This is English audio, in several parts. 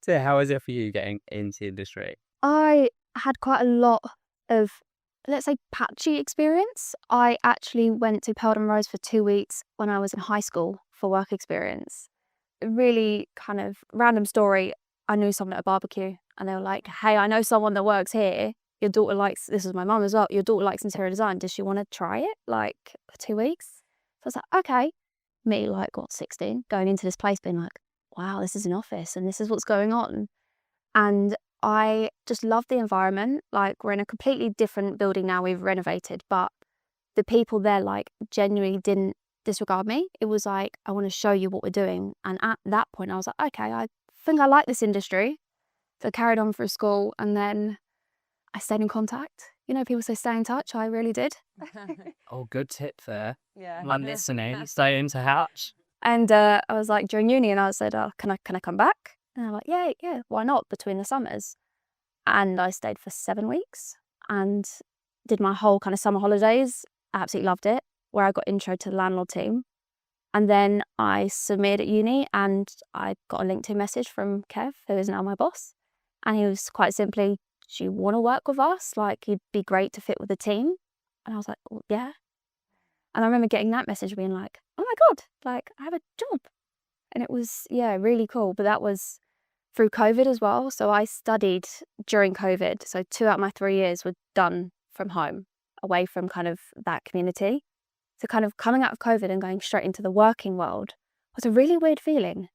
So how was it for you getting into the industry? I had quite a lot of, let's say, patchy experience. I actually went to Peldon Rose for 2 weeks when I was in high school for work experience. A really kind of random story. I knew someone at a barbecue and they were like, "Hey, I know someone that works here. Your daughter likes," this is my mum as well, "Your daughter likes interior design. Does she want to try it, like, for 2 weeks?" So I was like, "Okay." Me, like, what, 16, going into this place being like, "Wow, this is an office and this is what's going on." And I just love the environment. Like, we're in a completely different building now, we've renovated, but the people there, like, genuinely didn't disregard me. It was like, "I want to show you what we're doing." And at that point, I was like, "Okay, I think I like this industry." So I carried on through school and then I stayed in contact. You know, people say stay in touch. I really did. Oh, good tip there. Yeah. I'm listening. Stay into hatch. And I was like, during uni, and I said, "Oh, can I come back?" And they're like, "Yeah, yeah, why not, between the summers?" And I stayed for 7 weeks and did my whole kind of summer holidays. I absolutely loved it, where I got intro to the landlord team. And then I submitted at uni and I got a LinkedIn message from Kev, who is now my boss. And he was quite simply, "Do you want to work with us? Like, you'd be great to fit with the team." And I was like, "Well, yeah." And I remember getting that message being like, "Oh my God, like, I have a job." And it was, yeah, really cool. But that was through COVID as well. So I studied during COVID. So 2 out of my 3 years were done from home, away from kind of that community. So kind of coming out of COVID and going straight into the working world was a really weird feeling.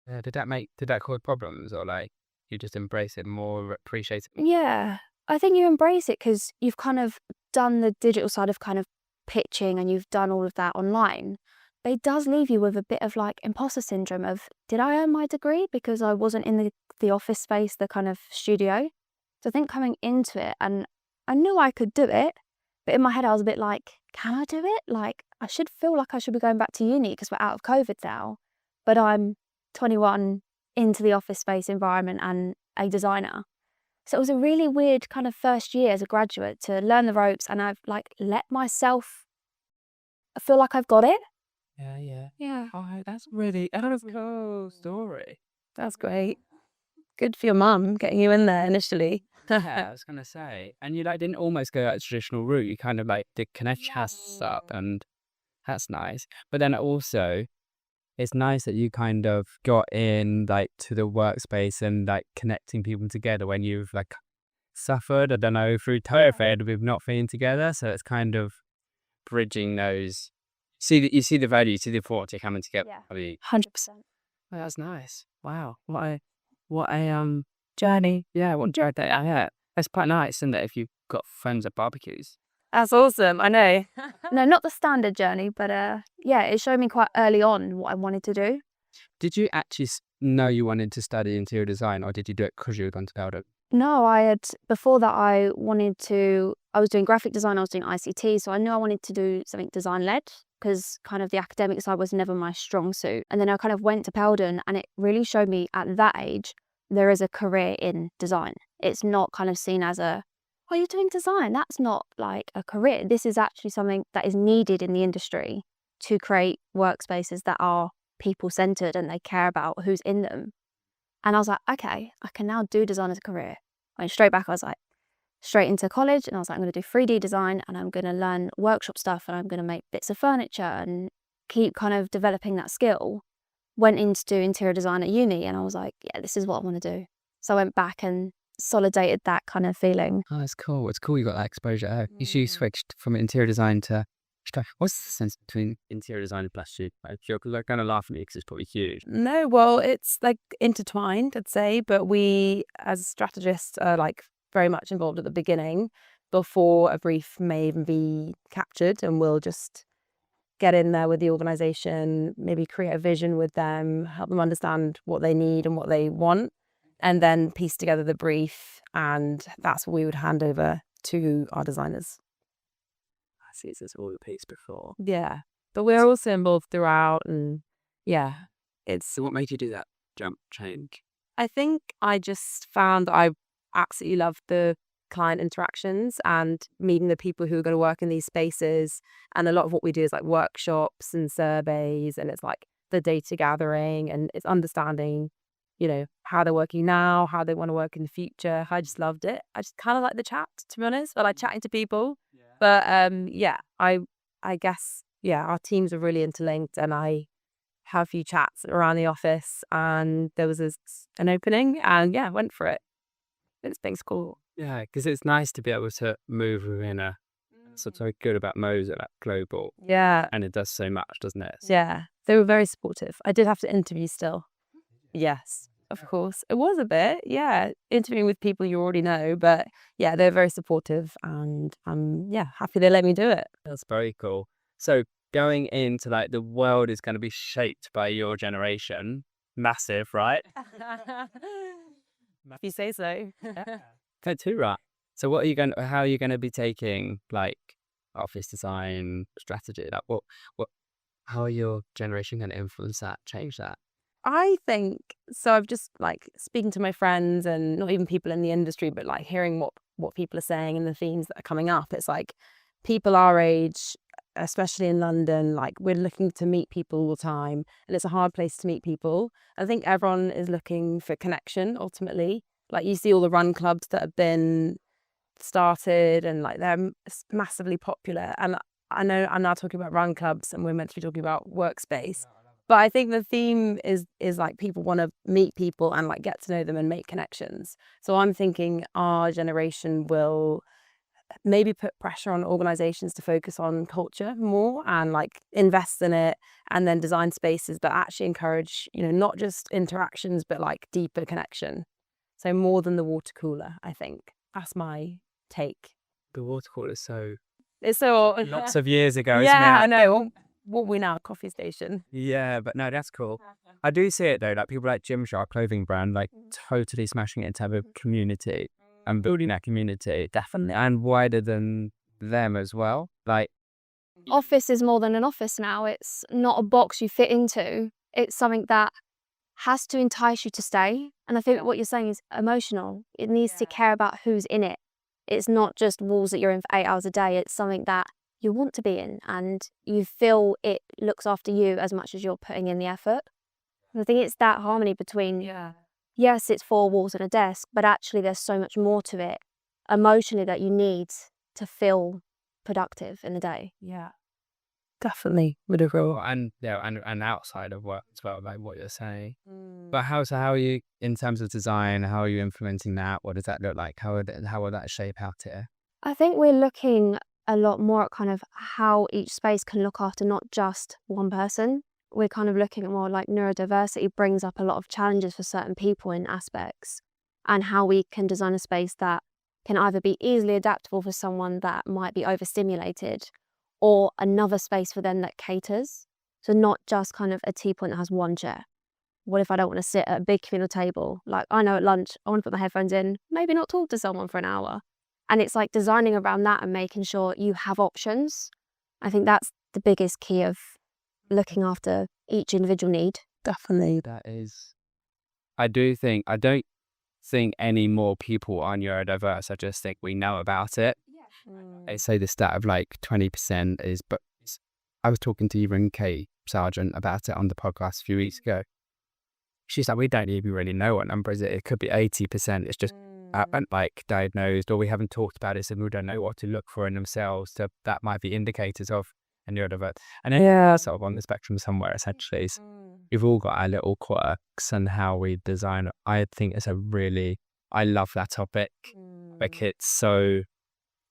Yeah, did that cause problems or like you just embrace it more, appreciate it? Yeah, I think you embrace it because you've kind of done the digital side of kind of pitching and you've done all of that online. But it does leave you with a bit of like imposter syndrome of, did I earn my degree because I wasn't in the office space, the kind of studio? So I think coming into it, and I knew I could do it, but in my head I was a bit like, can I do it? Like, I should feel like I should be going back to uni because we're out of COVID now, but I'm 21, into the office space environment and a designer. So it was a really weird kind of first year as a graduate to learn the ropes, and I've like let myself feel like I've got it. Yeah, yeah. Yeah. Oh, that's really, that's a cool story. That's great. Good for your mum getting you in there initially. Yeah, I was gonna say. And you like didn't almost go that traditional route. You kind of like did connect us up and that's nice. But then also it's nice that you kind of got in like to the workspace and like connecting people together when you've like suffered, I don't know, through COVID with not being together. So it's kind of bridging those. You see the value, you see the importance of coming together. Yeah. I mean, 100%. oh, that's nice. Wow. What a journey. Yeah, what a journey. Yeah. That's quite nice, isn't it? If you've got friends at barbecues. That's awesome. I know. No, not the standard journey, but yeah, it showed me quite early on what I wanted to do. Did you actually know you wanted to study interior design, or did you do it because you were going to Belgium? No, before that, I was doing graphic design, I was doing ICT, so I knew I wanted to do something design led because kind of the academic side was never my strong suit. And then I kind of went to Peldon and it really showed me at that age, there is a career in design. It's not kind of seen as a, "Oh, you're doing design. That's not like a career." This is actually something that is needed in the industry to create workspaces that are people centered and they care about who's in them. And I was like, okay, I can now do design as a career. I went straight back. I was like, straight into college, and I was like, I'm going to do 3D design and I'm going to learn workshop stuff and I'm going to make bits of furniture and keep kind of developing that skill. Went in to do interior design at uni and I was like, yeah, this is what I want to do. So I went back and solidated that kind of feeling. Oh, it's cool. It's cool you got that exposure. Oh, you switched from interior design to. What's the sense between interior design and plastic? You're kind of laughing at me because it's probably huge. No, well, it's like intertwined, I'd say, but we as strategists are like very much involved at the beginning before a brief may even be captured, and we'll just get in there with the organisation, maybe create a vision with them, help them understand what they need and what they want, and then piece together the brief, and that's what we would hand over to our designers. I see it's all the piece before. Yeah, but we're also involved throughout, and yeah, it's. So what made you do that jump change? I think I just found that I absolutely love the client interactions and meeting the people who are going to work in these spaces. And a lot of what we do is like workshops and surveys, and it's like the data gathering and it's understanding you know, how they're working now, how they want to work in the future. I just loved it. I just kind of like the chat, to be honest. I like chatting to people. But yeah, I guess, yeah, our teams are really interlinked, and I have a few chats around the office, and there was an opening, and yeah, went for it. It's been cool. Yeah, because it's nice to be able to move within a. So it's so good about Moser, that global, Yeah. and it does so much, doesn't it? Yeah. They were very supportive. I did have to interview still. Yes, of course. It was a bit, yeah, interviewing with people you already know, but yeah, they're very supportive, and I'm, yeah, happy they let me do it. That's very cool. So going into like the world is going to be shaped by your generation, massive, right? If you say so. No, too right. So what are you going? How are you going to be taking like office design strategy? Like what? How are your generation going to influence that, change that? I think so. I've just like speaking to my friends, and not even people in the industry, but like hearing what people are saying and the themes that are coming up. It's like people our age, especially in London, like we're looking to meet people all the time, and it's a hard place to meet people. I think everyone is looking for connection ultimately. Like you see all the run clubs that have been started, and like they're massively popular. And I know I'm now talking about run clubs, and we're meant to be talking about workspace. But I think the theme is like people want to meet people and like get to know them and make connections. So I'm thinking our generation will maybe put pressure on organizations to focus on culture more and like invest in it, and then design spaces that actually encourage, you know, not just interactions, but like deeper connection. So more than the water cooler, I think. That's my take. The water cooler is so It's so lots of years ago, yeah, I isn't it? know. What we now, coffee station. Yeah, but no, that's cool. I do see it though, like people like Gymshark clothing brand, like totally smashing it in terms of community and building that community, definitely, and wider than them as well. Like, Office is more than an office now. It's not a box you fit into. It's something that has to entice you to stay. And I think what you're saying is emotional. It needs to care about who's in it. It's not just walls that you're in for 8 hours a day. It's something that you want to be in, and you feel it looks after you as much as you're putting in the effort. And I think it's that harmony between, yes, it's 4 walls and a desk, but actually there's so much more to it emotionally that you need to feel productive in the day. Yeah. Definitely would agree. and yeah, and outside of work as well, like what you're saying. But how are you in terms of design? How are you implementing that? What does that look like? How will that shape out here? I think we're looking a lot more at kind of how each space can look after not just one person. We're kind of looking at more like neurodiversity brings up a lot of challenges for certain people in aspects, and how we can design a space that can either be easily adaptable for someone that might be overstimulated, or another space for them that caters. So not just kind of a tea point that has one chair. What if I don't want to sit at a big communal table? Like I know at lunch, I want to put my headphones in, maybe not talk to someone for an hour. And it's like designing around that and making sure you have options. I think that's the biggest key of looking after each individual need. Definitely. That is, I don't think any more people are neurodiverse. I just think we know about it. I say the stat of like 20% is, but I was talking to even Kate Sargent about it on the podcast a few weeks ago. She's like, we don't even really know what number is it. It could be 80%. It's just haven't like diagnosed, or we haven't talked about it, so we don't know what to look for in themselves. That might be indicators of a neurodiverse. And then sort of on the spectrum somewhere, essentially. So we've all got our little quirks and how we design. I think I love that topic. Like it's so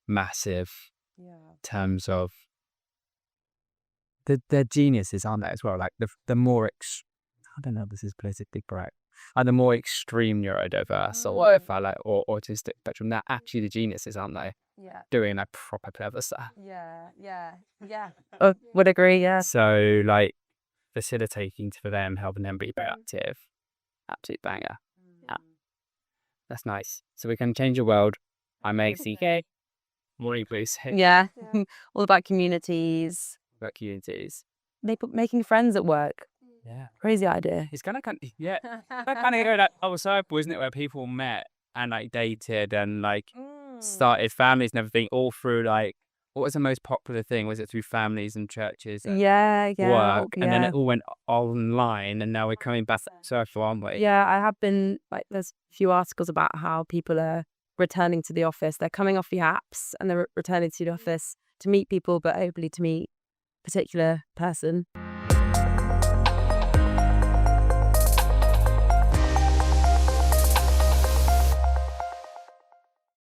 massive in terms of the geniuses, aren't they, as well? Like the more I don't know if this is politically correct. The more extreme neurodiverse, or if I like, or autistic spectrum, they're actually the geniuses, aren't they? Yeah. Doing like proper clever stuff. Yeah. Would agree, yeah. So like facilitating for them, helping them be productive. Absolute banger. Yeah. That's nice. So we can change the world. I'm ACK. Morning boost. Yeah. All about communities. About communities. Making friends at work. Yeah. Crazy idea. It's kind of yeah. That kind of go that other cycle, isn't it, where people met and like dated and like started families and everything all through like What was the most popular thing? Was it through families and churches and Yeah, work, and then yeah. it all went online, and now we're coming back to social, aren't we? Yeah, I have been, like, there's a few articles about how people are returning to the office. They're coming off the apps and they're returning to the office to meet people, but hopefully to meet a particular person.